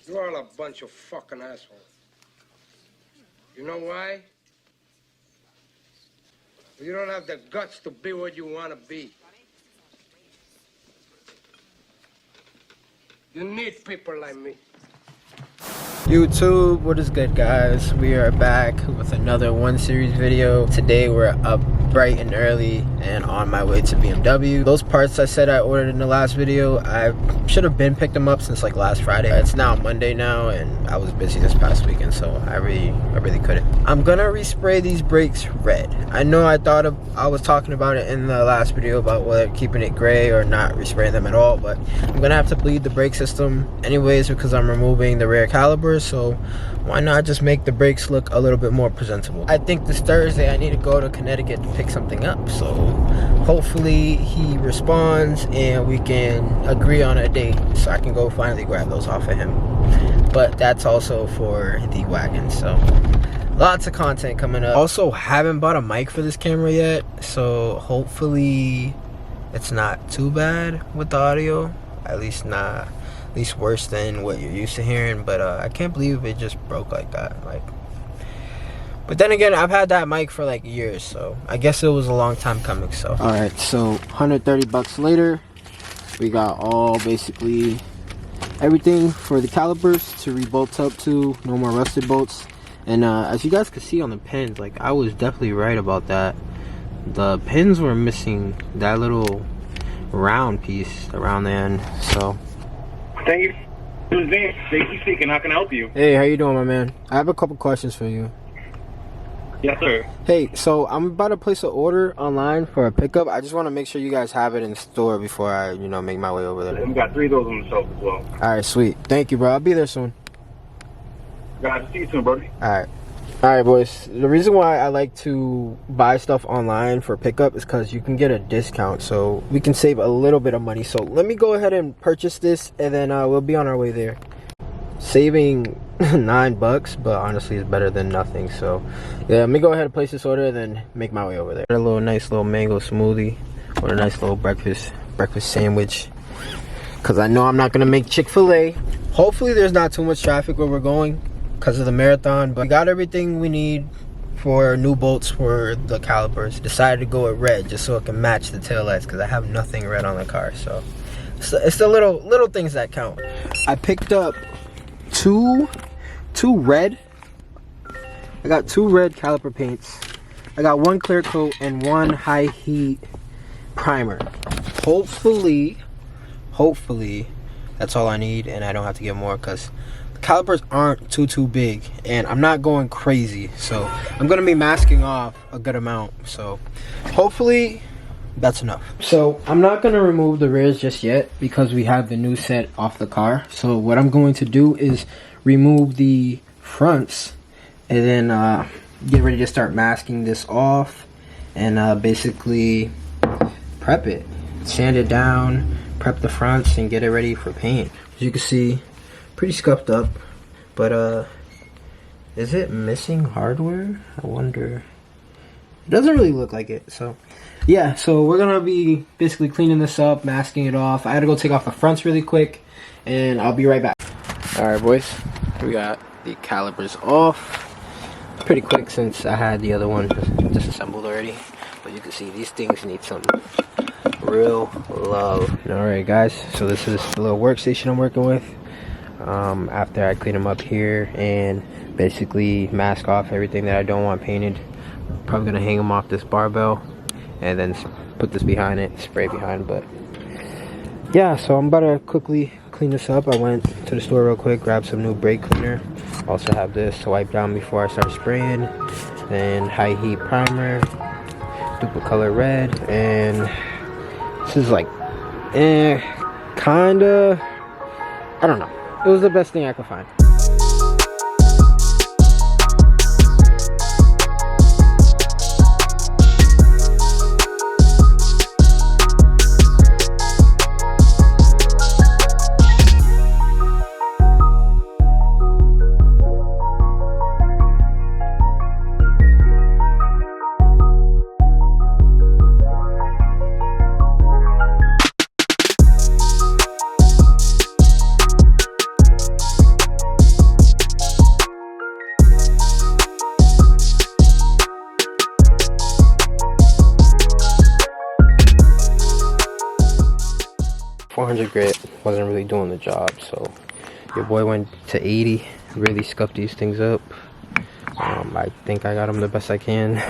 You're all a bunch of fucking assholes. You know why? You don't have the guts to be what you want to be. You need people like me. YouTube, what is good, guys? We are back with another one series video. Today we're up bright and early and on my way to BMW. Those parts I said I ordered in the last video, I should have been picked them up since like last Friday. It's now Monday now and I was busy this past weekend, so I really couldn't. I'm gonna respray these brakes red. I know I was talking about it in the last video about whether keeping it gray or not respraying them at all, but I'm gonna have to bleed the brake system anyways because I'm removing the rear calipers, so why not just make the brakes look a little bit more presentable. I think this Thursday I need to go to Connecticut to pick something up, so hopefully he responds and we can agree on a date so I can go finally grab those off of him. But that's also for the wagon, so lots of content coming up. Also haven't bought a mic for this camera yet, so hopefully it's not too bad with the audio, at least worse than what you're used to hearing. But I can't believe it just broke like that. But then again, I've had that mic for like years, so I guess it was a long time coming. So all right, so 130 bucks later, we got all basically everything for the calipers to rebolt up to, no more rusted bolts. And as you guys can see on the pins, like I was definitely right about that. The pins were missing that little round piece around the end. So thank you. This is Vance. Safety speaking. How can I help you? hey, how you doing, my man? I have a couple questions for you. Yes, sir. Hey, so I'm about to place an order online for a pickup. I just want to make sure you guys have it in store before I, make my way over there. We got 3 of those on the shelf as well. All right, sweet. Thank you, bro. I'll be there soon. Guys, see you soon, brody. All right, boys. The reason why I like to buy stuff online for pickup is because you can get a discount, so we can save a little bit of money. So let me go ahead and purchase this, and then we'll be on our way there. Saving $9, but honestly it's better than nothing. So yeah, let me go ahead and place this order and then make my way over there. A nice little mango smoothie or a nice little breakfast sandwich, because I know I'm not gonna make Chick-fil-A. Hopefully there's not too much traffic where we're going because of the marathon, but we got everything we need for new bolts for the calipers. Decided to go with red just so it can match the taillights because I have nothing red on the car. So it's the little things that count. I picked up two red. I got 2 red caliper paints. I got 1 clear coat and 1 high heat primer. Hopefully that's all I need and I don't have to get more because the calipers aren't too big and I'm not going crazy, so I'm gonna be masking off a good amount, so hopefully that's enough. So I'm not gonna remove the rears just yet because we have the new set off the car. So what I'm going to do is remove the fronts and then get ready to start masking this off and basically prep it, sand it down, prep the fronts and get it ready for paint. As you can see, pretty scuffed up, but is it missing hardware? I wonder. It doesn't really look like it. So yeah, so we're gonna be basically cleaning this up, masking it off. I had to go take off the fronts really quick and I'll be right back. All right, boys, we got the calipers off. Pretty quick since I had the other one disassembled already, but you can see these things need some real love. All right, guys, so this is the little workstation I'm working with. After I clean them up here and basically mask off everything that I don't want painted, probably gonna hang them off this barbell and then put this behind it, spray behind. But yeah, so I'm about to quickly clean this up. I went to the store real quick, grabbed some new brake cleaner. Also have this to wipe down before I start spraying. Then high heat primer, duplicate color red, and this is like kinda, I don't know, it was the best thing I could find. 100 grit wasn't really doing the job, so your boy went to 80, really scuffed these things up. I think I got them the best I can,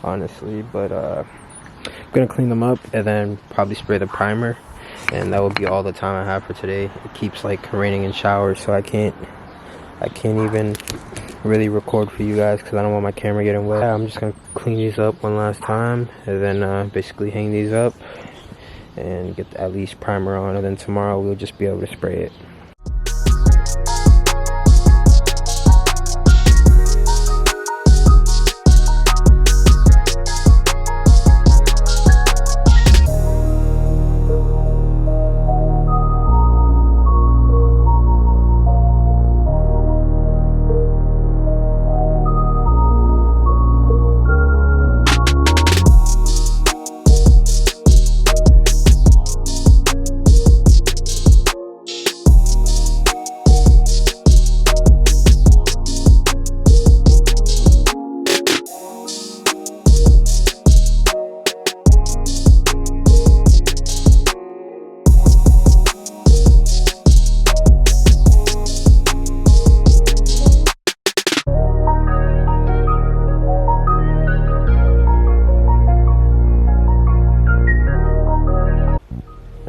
honestly, but I'm gonna clean them up and then probably spray the primer, and that will be all the time I have for today. It keeps like raining in showers, so I can't even really record for you guys because I don't want my camera getting wet. I'm just gonna clean these up one last time and then basically hang these up and get at least primer on, and then tomorrow we'll just be able to spray it.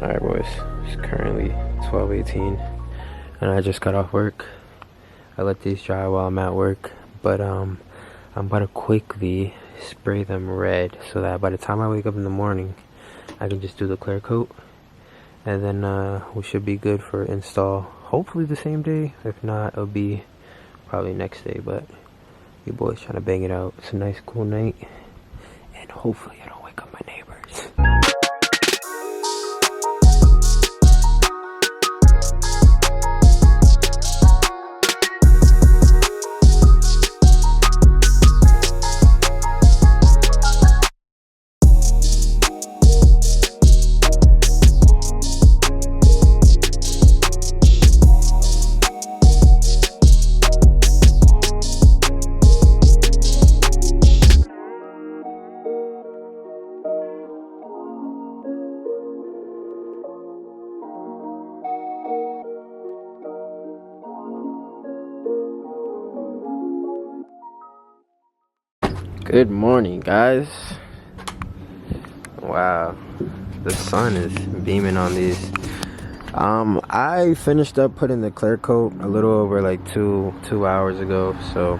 Alright boys, it's currently 12:18 and I just got off work. I let these dry while I'm at work, but I'm gonna quickly spray them red so that by the time I wake up in the morning I can just do the clear coat, and then we should be good for install, hopefully the same day. If not, it'll be probably next day, but your boy's trying to bang it out. It's a nice cool night and hopefully I don't wake up my neighbors. Good morning, guys. Wow, the sun is beaming on these. I finished up putting the clear coat a little over like two hours ago, so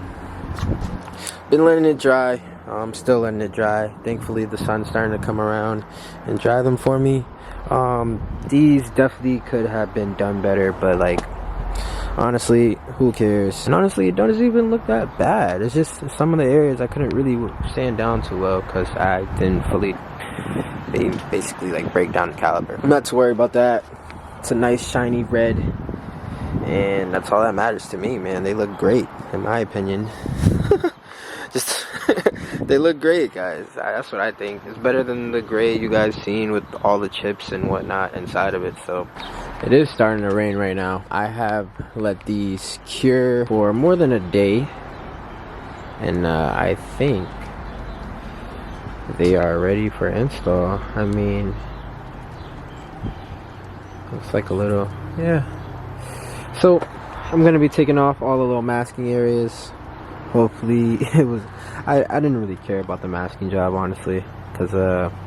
been letting it dry. I'm still letting it dry. Thankfully the sun's starting to come around and dry them for me. These definitely could have been done better, but like honestly, who cares? And honestly, it doesn't even look that bad. It's just some of the areas I couldn't really sand down too well because I didn't fully basically like break down the caliper. I'm not too worried about that. It's a nice shiny red, and that's all that matters to me, man. They look great in my opinion. Just they look great, guys. That's what I think. It's better than the gray you guys seen with all the chips and whatnot inside of it. So it is starting to rain right now. I have let these cure for more than a day, and I think they are ready for install. I mean, looks like a little, yeah. So I'm gonna be taking off all the little masking areas. Hopefully it was, I didn't really care about the masking job, honestly, because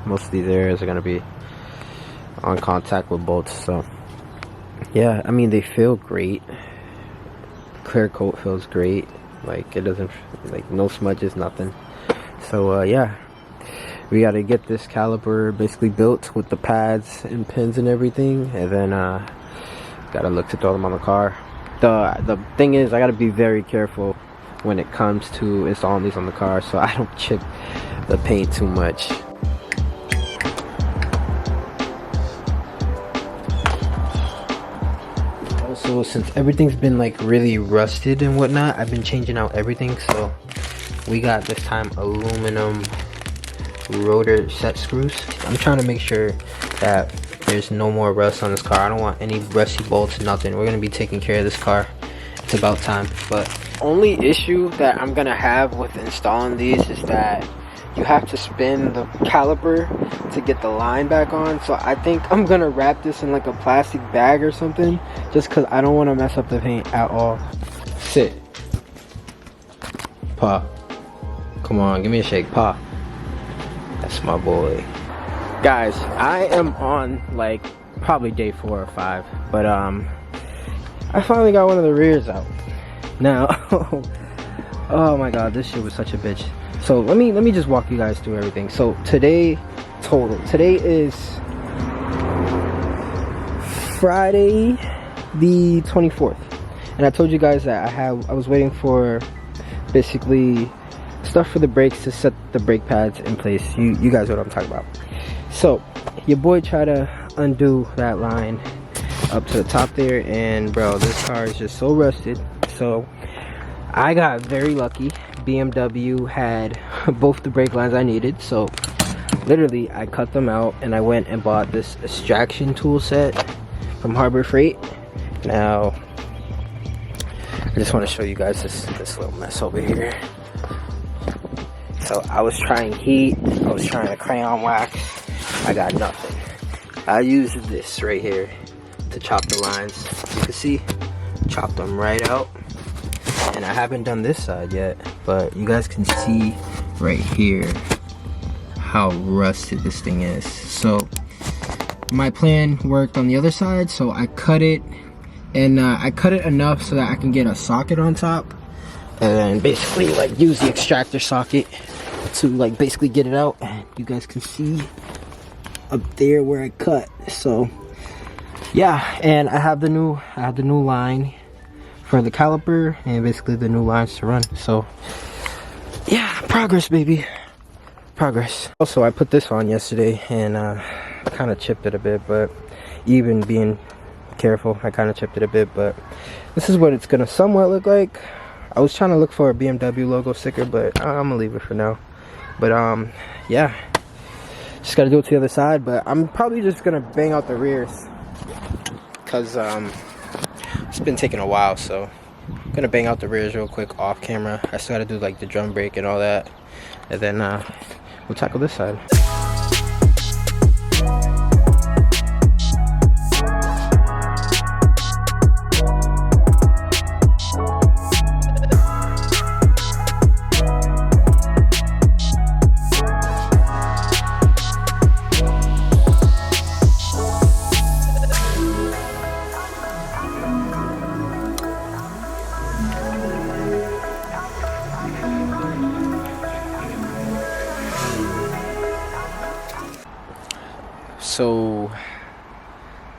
most of these areas are gonna be on contact with bolts. So yeah, I mean, they feel great. Clear coat feels great. Like, it doesn't, like, no smudges, nothing. So yeah, we got to get this caliper basically built with the pads and pins and everything, and then gotta look to throw them on the car. The thing is, I gotta be very careful when it comes to installing these on the car so I don't chip the paint too much. Also, since everything's been like really rusted and whatnot, I've been changing out everything. So we got this time aluminum rotor set screws. I'm trying to make sure that there's no more rust on this car. I don't want any rusty bolts, nothing. We're gonna be taking care of this car. It's about time. But only issue that I'm gonna have with installing these is that you have to spin the caliper to get the line back on. So I think I'm gonna wrap this in like a plastic bag or something, just because I don't want to mess up the paint at all. Sit. Pa. Come on, give me a shake, Pa. That's my boy. Guys, I am on like probably day 4 or 5, but I finally got one of the rears out. Now, oh my god, this shit was such a bitch. So let me just walk you guys through everything. So today is Friday the 24th, and I told you guys that I was waiting for basically stuff for the brakes to set the brake pads in place. You guys know what I'm talking about. So your boy tried to undo that line up to the top there, and bro, this car is just so rusted. So I got very lucky. BMW had both the brake lines I needed, so literally I cut them out and I went and bought this extraction tool set from Harbor Freight. Now I just want to show you guys this little mess over here. So I was trying heat, I was trying to crayon wax, I got nothing. I used this right here to chop the lines. You can see, chop them right out. And I haven't done this side yet, but you guys can see right here how rusted this thing is. So my plan worked on the other side, so I cut it, and I cut it enough so that I can get a socket on top, and basically like use the extractor socket to like basically get it out. And you guys can see up there where I cut. So yeah, and I have the new line for the caliper and basically the new lines to run. So yeah, progress, baby, progress. Also, I put this on yesterday and kind of chipped it a bit, but even being careful, I kind of chipped it a bit. But this is what it's gonna somewhat look like. I was trying to look for a BMW logo sticker, but I'm gonna leave it for now. But yeah, just gotta do it to the other side. But I'm probably just gonna bang out the rears, because it's been taking a while. So I'm gonna bang out the rears real quick off camera. I still gotta do like the drum brake and all that, and then we'll tackle this side. So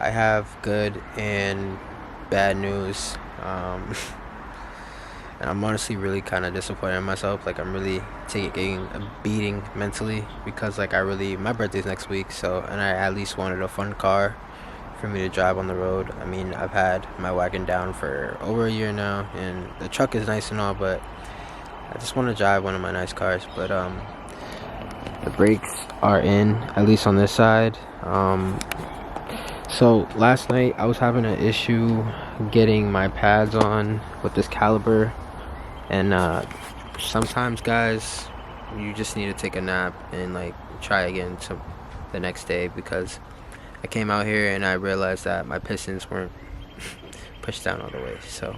I have good and bad news, and I'm honestly really kind of disappointed in myself. Like, I'm really taking a beating mentally, because like my birthday's next week, so, and I at least wanted a fun car for me to drive on the road. I mean, I've had my wagon down for over a year now, and the truck is nice and all, but I just want to drive one of my nice cars. But the brakes are in, at least on this side. So last night I was having an issue getting my pads on with this caliper, and sometimes, guys, you just need to take a nap and like try again the next day, because I came out here and I realized that my pistons weren't pushed down all the way. So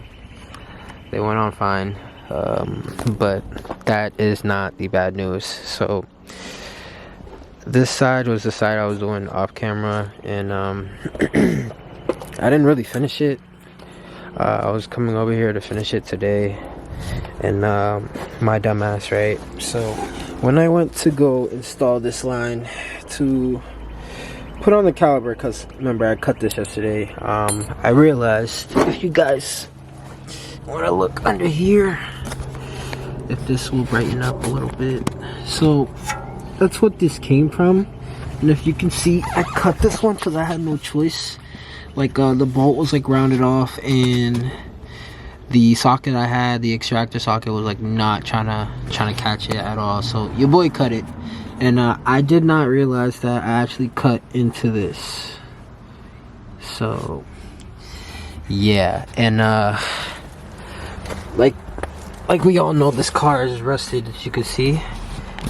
they went on fine, but that is not the bad news. So this side was the side I was doing off camera, and I didn't really finish it. I was coming over here to finish it today, and my dumbass, right? So when I went to go install this line to put on the caliper, because remember I cut this yesterday, I realized, if you guys want to look under here, if this will brighten up a little bit, so that's what this came from. And if you can see, I cut this one because I had no choice. Like the bolt was like rounded off, and the socket I had, the extractor socket, was like not trying to catch it at all. So your boy cut it, and I did not realize that I actually cut into this. So yeah, and like we all know, this car is rusted, as you can see.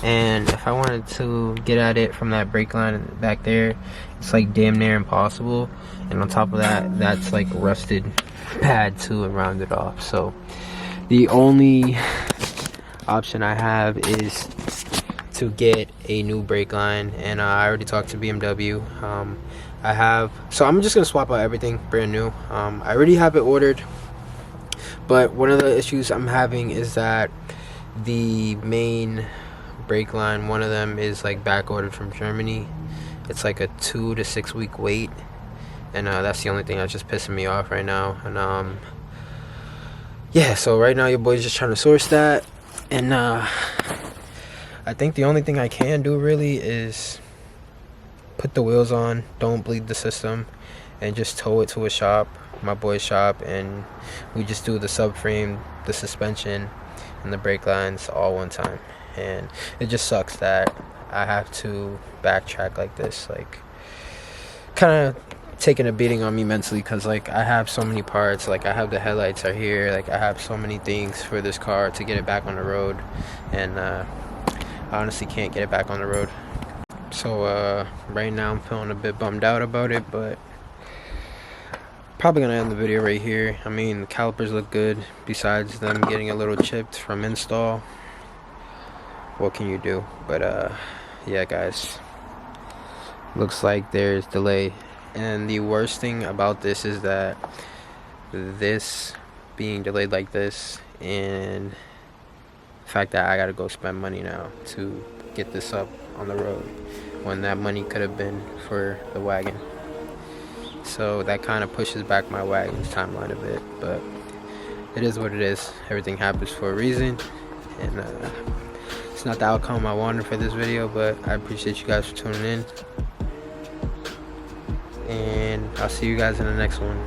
and if I wanted to get at it from that brake line back there, it's like damn near impossible. And on top of that, that's like rusted pad too and rounded off. So the only option I have is to get a new brake line, and I already talked to BMW. So I'm just gonna swap out everything brand new. I already have it ordered, but one of the issues I'm having is that the main brake line, one of them is like back ordered from Germany. It's like a 2 to 6 week wait, and that's the only thing that's just pissing me off right now. And yeah, so right now your boy's just trying to source that, and I think the only thing I can do really is put the wheels on, don't bleed the system, and just tow it to a shop, my boy's shop, and we just do the subframe, the suspension, and the brake lines all one time. And it just sucks that I have to backtrack like this, like kind of taking a beating on me mentally, because like I have so many parts, like I have the headlights are here, like I have so many things for this car to get it back on the road, and I honestly can't get it back on the road. So right now I'm feeling a bit bummed out about it, but probably gonna end the video right here. I mean, the calipers look good besides them getting a little chipped from install. What can you do? But yeah guys, looks like there's delay, and the worst thing about this is that this being delayed like this, and the fact that I gotta go spend money now to get this up on the road when that money could have been for the wagon. So that kind of pushes back my wagon's timeline a bit, but it is what it is. Everything happens for a reason, and it's not the outcome I wanted for this video, but I appreciate you guys for tuning in, and I'll see you guys in the next one.